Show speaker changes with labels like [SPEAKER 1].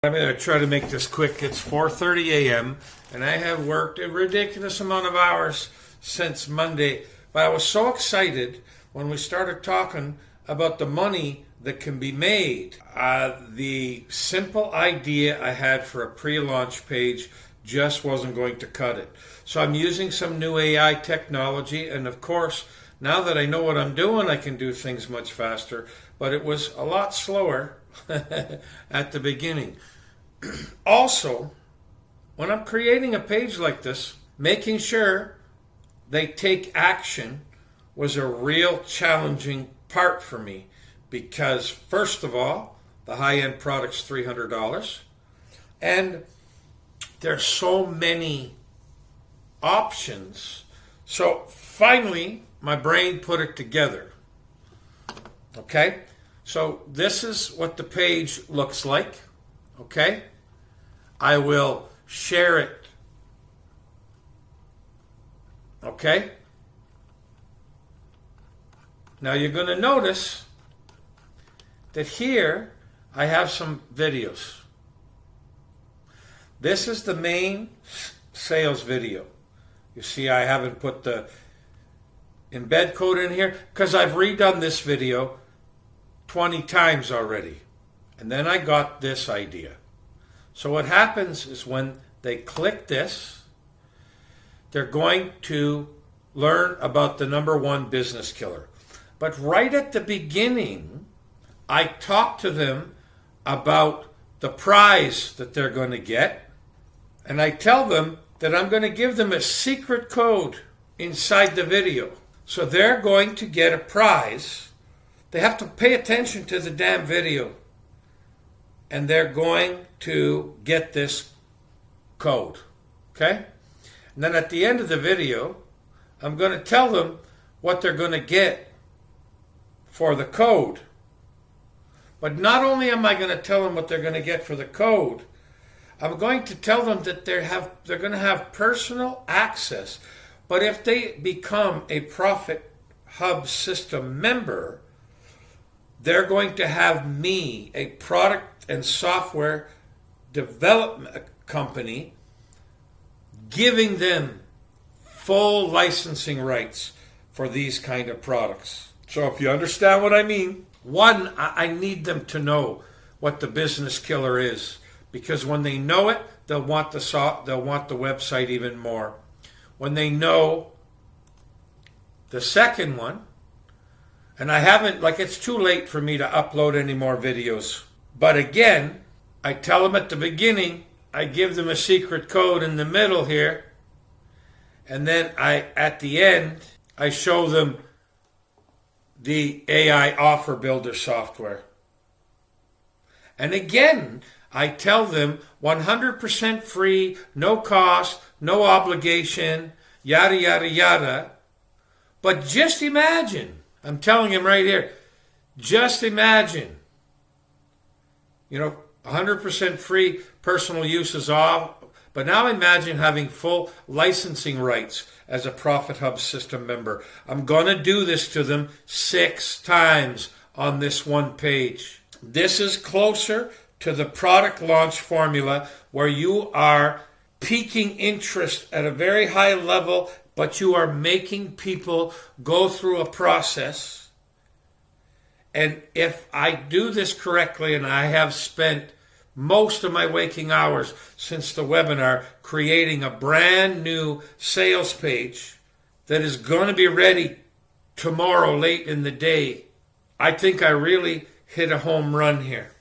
[SPEAKER 1] I'm going to try to make this quick. It's 4:30 a.m. and I have worked a ridiculous amount of hours since Monday. But I was so excited when we started talking about the money that can be made. The simple idea I had for a pre-launch page just wasn't going to cut it. So I'm using some new AI technology, and of course, now that I know what I'm doing, I can do things much faster. But it was a lot slower at the beginning. Also, when I'm creating a page like this, making sure they take action was a real challenging part for me because, first of all, the high-end product's $300, and there's so many options. So finally, my brain put it together. Okay? So this is what the page looks like. Okay? I will share it. Okay? Now you're going to notice that here I have some videos. This is the main sales video. You see I haven't put the embed code in here because I've redone this video 20 times already. And then I got this idea. So what happens is when they click this, they're going to learn about the #1 business killer. But right at the beginning, I talk to them about the prize that they're going to get. And I tell them that I'm going to give them a secret code inside the video. So they're going to get a prize. They have to pay attention to the damn video. And they're going to get this code. Okay? And then at the end of the video, I'm going to tell them what they're going to get for the code. But not only am I going to tell them what they're going to get for the code, I'm going to tell them that they're going to have personal access. But if they become a Profit Hub System member, they're going to have me, a product and software development company, giving them full licensing rights for these kind of products. So if you understand what I mean, one, I need them to know what the business killer is, because when they know it, they'll want the website even more. When they know the second one, and I haven't, it's too late for me to upload any more videos. But again, I tell them at the beginning, I give them a secret code in the middle here, and then at the end, I show them the AI offer builder software. And again, I tell them 100% free, no cost, no obligation, yada, yada, yada. But just imagine, I'm telling him right here, just imagine, 100% free, personal use is off. But now imagine having full licensing rights as a Profit Hub System member. I'm going to do this to them 6 times on this one page. This is closer to the product launch formula where you are piquing interest at a very high level, but you are making people go through a process. And if I do this correctly, and I have spent most of my waking hours since the webinar creating a brand new sales page that is going to be ready tomorrow late in the day, I think I really hit a home run here.